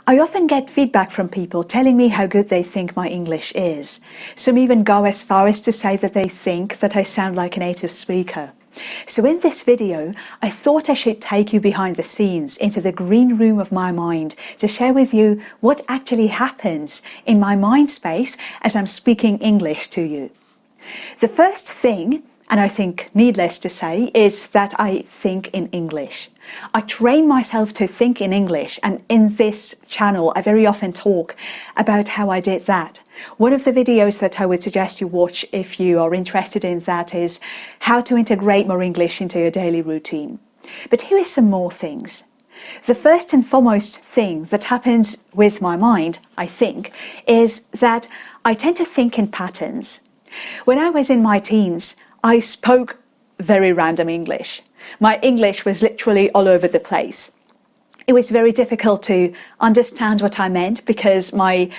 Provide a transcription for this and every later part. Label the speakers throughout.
Speaker 1: I often get feedback from people telling me how good they think my English is. Some even go as far as to say that they think that I sound like a native speaker. So in this video, I thought I should take you behind the scenes into the green room of my mind to share with you what actually happens in my mind space as I'm speaking English to you. The first thing, and I think needless to say, is that I think in English. I train myself to think in English, and in this channel I very often talk about how I did that. One of the videos that I would suggest you watch if you are interested in that is how to integrate more English into your daily routine. But here is some more things. The first and foremost thing that happens with my mind, I think, is that I tend to think in patterns. When I was in my teens, I spoke very random English. My English was literally all over the place. It was very difficult to understand what I meant because my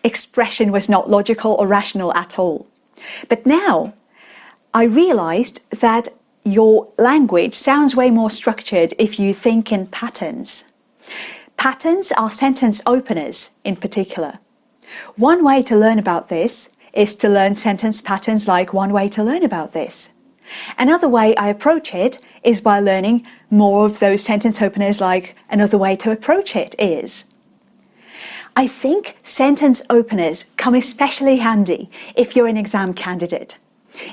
Speaker 1: expression was not logical or rational at all. But now I realized that your language sounds way more structured if you think in patterns. Patterns are sentence openers in particular. One way to learn about this is to learn sentence patterns like One Way to Learn About This. Another way I approach it is by learning more of those sentence openers like Another Way to Approach It Is. I think sentence openers come especially handy if you're an exam candidate.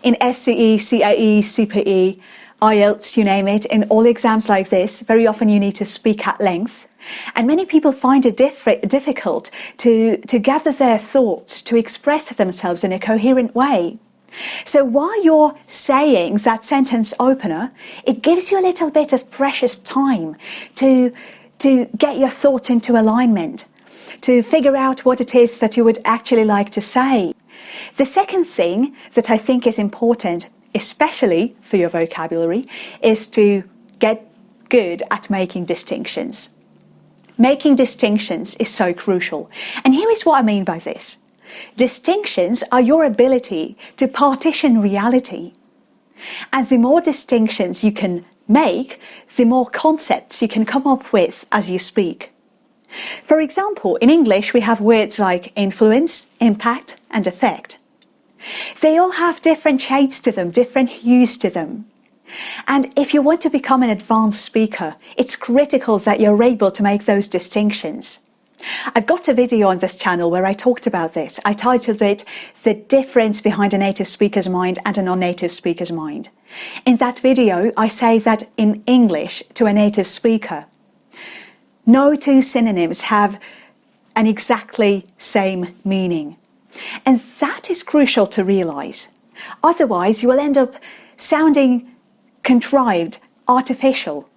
Speaker 1: In SCE, CAE, CPE, IELTS, you name it, in all exams like this, very often you need to speak at length. And many people find it difficult to gather their thoughts, to express themselves in a coherent way. So while you're saying that sentence opener, it gives you a little bit of precious time to get your thoughts into alignment, to figure out what it is that you would actually like to say. The second thing that I think is important, especially for your vocabulary, is to get good at making distinctions. Making distinctions is so crucial. And here is what I mean by this. Distinctions are your ability to partition reality. And the more distinctions you can make, the more concepts you can come up with as you speak. For example, in English we have words like influence, impact, and effect. They all have different shades to them, different hues to them. And if you want to become an advanced speaker, it's critical that you're able to make those distinctions. I've got a video on this channel where I talked about this. I titled it The Difference Behind a Native Speaker's Mind and a Non-Native Speaker's Mind. In that video, I say that in English to a native speaker, no two synonyms have an exactly same meaning. And that is crucial to realize. Otherwise, you will end up sounding contrived, artificial.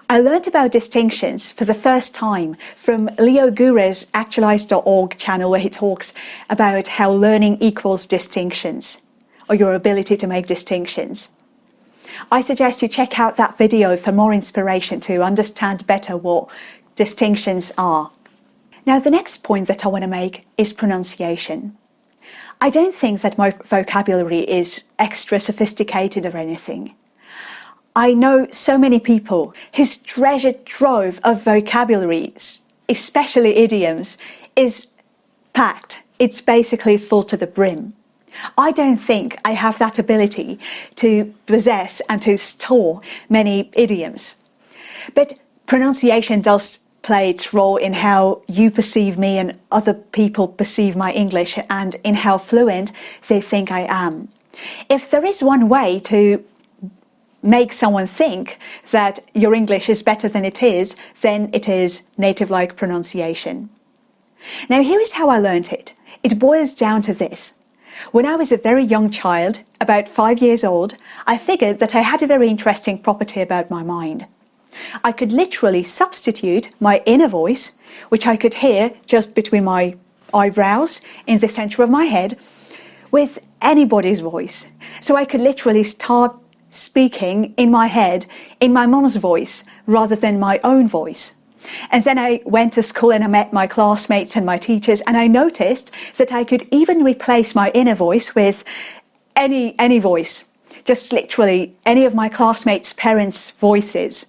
Speaker 1: I learned about distinctions for the first time from Leo Gure's actualize.org channel, where he talks about how learning equals distinctions, or your ability to make distinctions. I suggest you check out that video for more inspiration to understand better what distinctions are. Now, the next point that I want to make is pronunciation. I don't think that my vocabulary is extra sophisticated or anything. I know so many people whose treasure trove of vocabulary, especially idioms, is packed. It's basically full to the brim. I don't think I have that ability to possess and to store many idioms. But pronunciation does play its role in how you perceive me and other people perceive my English and in how fluent they think I am. If there is one way to make someone think that your English is better than it is, then it is native-like pronunciation. Now, here is how I learned it. It boils down to this. When I was a very young child, about 5 years old, I figured that I had a very interesting property about my mind. I could literally substitute my inner voice, which I could hear just between my eyebrows in the center of my head, with anybody's voice. So I could literally start speaking in my head in my mom's voice rather than my own voice. And then I went to school and I met my classmates and my teachers, and I noticed that I could even replace my inner voice with any voice, just literally any of my classmates' parents' voices.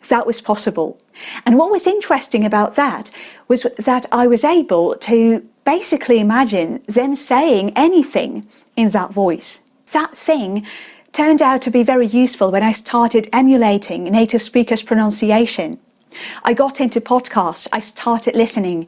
Speaker 1: that was possible. And what was interesting about that was that I was able to basically imagine them saying anything in that voice. That thing turned out to be very useful when I started emulating native speakers' pronunciation. I got into podcasts, I started listening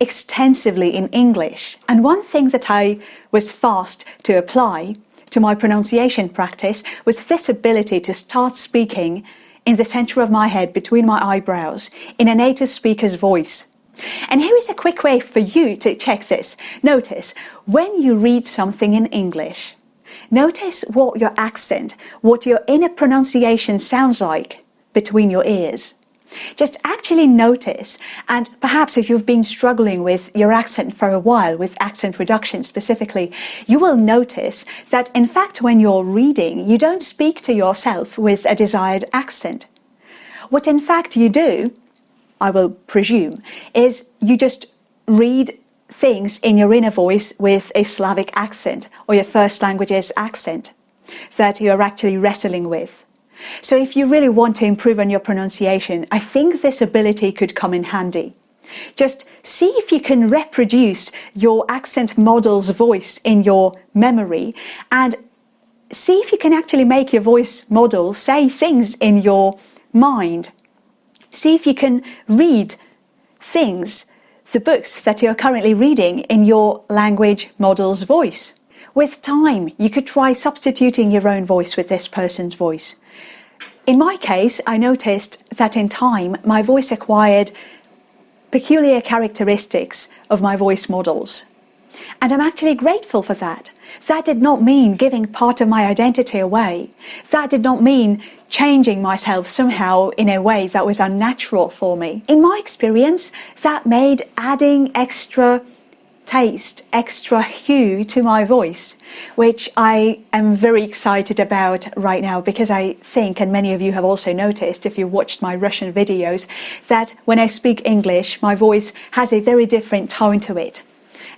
Speaker 1: extensively in English. And one thing that I was fast to apply to my pronunciation practice was this ability to start speaking in the center of my head between my eyebrows in a native speaker's voice. And here is a quick way for you to check this. Notice when you read something in English, notice what your accent, what your inner pronunciation sounds like between your ears. Just actually notice, and perhaps if you've been struggling with your accent for a while, with accent reduction specifically, you will notice that in fact when you're reading, you don't speak to yourself with a desired accent. What in fact you do, I will presume, is you just read things in your inner voice with a Slavic accent or your first language's accent that you're actually wrestling with. So if you really want to improve on your pronunciation, I think this ability could come in handy. Just see if you can reproduce your accent model's voice in your memory and see if you can actually make your voice model say things in your mind. See if you can read things, the books that you're currently reading, in your language model's voice. With time, you could try substituting your own voice with this person's voice. In my case, I noticed that in time, my voice acquired peculiar characteristics of my voice models. And I'm actually grateful for that. That did not mean giving part of my identity away. That did not mean changing myself somehow in a way that was unnatural for me. In my experience, that made adding extra taste, extra hue to my voice, which I am very excited about right now, because I think, and many of you have also noticed if you watched my Russian videos, that when I speak English, my voice has a very different tone to it.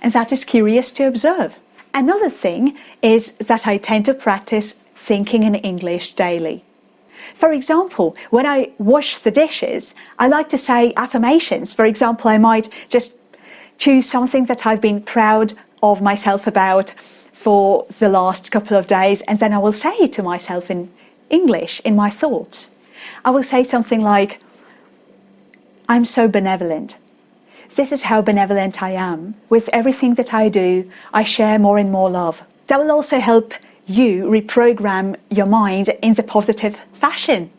Speaker 1: And that is curious to observe. Another thing is that I tend to practice thinking in English daily. For example, when I wash the dishes, I like to say affirmations. For example, I might just choose something that I've been proud of myself about for the last couple of days, and then I will say it to myself in English, in my thoughts. I will say something like, I'm so benevolent. This is how benevolent I am. With everything that I do, I share more and more love. That will also help you reprogram your mind in the positive fashion.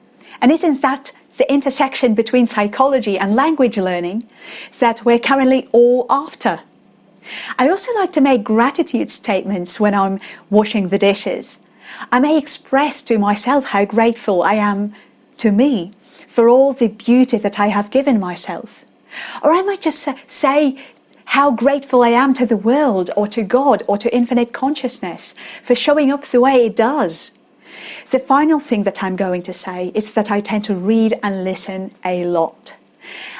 Speaker 1: And isn't that the intersection between psychology and language learning that we're currently all after? I also like to make gratitude statements when I'm washing the dishes. I may express to myself how grateful I am to me for all the beauty that I have given myself. Or I might just say how grateful I am to the world, or to God, or to infinite consciousness for showing up the way it does. The final thing that I'm going to say is that I tend to read and listen a lot.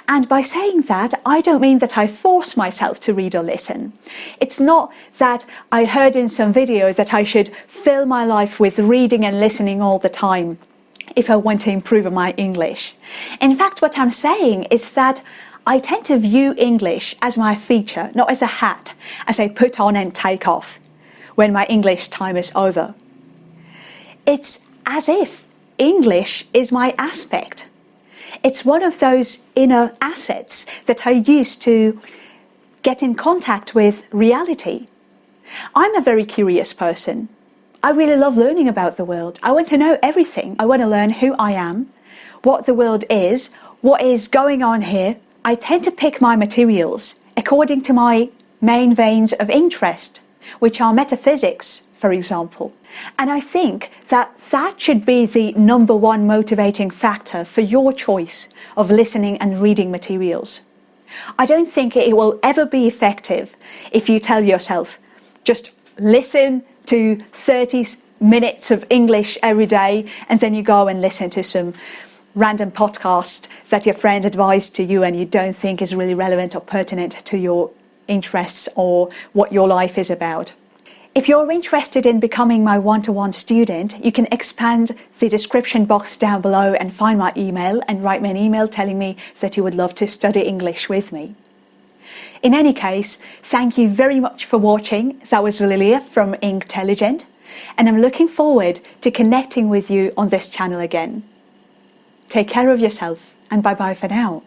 Speaker 1: And by saying that, I don't mean that I force myself to read or listen. It's not that I heard in some video that I should fill my life with reading and listening all the time if I want to improve on my English. In fact, what I'm saying is that I tend to view English as my feature, not as a hat, as I put on and take off when my English time is over. It's as if English is my aspect. It's one of those inner assets that I use to get in contact with reality. I'm a very curious person. I really love learning about the world. I want to know everything. I want to learn who I am, what the world is, what is going on here. I tend to pick my materials according to my main veins of interest, which are metaphysics, for example. And I think that that should be the number one motivating factor for your choice of listening and reading materials. I don't think it will ever be effective if you tell yourself, just listen to 30 minutes of English every day, and then you go and listen to some random podcast that your friend advised to you and you don't think is really relevant or pertinent to your interests or what your life is about. If you're interested in becoming my one-to-one student, you can expand the description box down below and find my email and write me an email telling me that you would love to study English with me. In any case, thank you very much for watching. That was Lilia from Inktelligent, and I'm looking forward to connecting with you on this channel again. Take care of yourself, and bye-bye for now.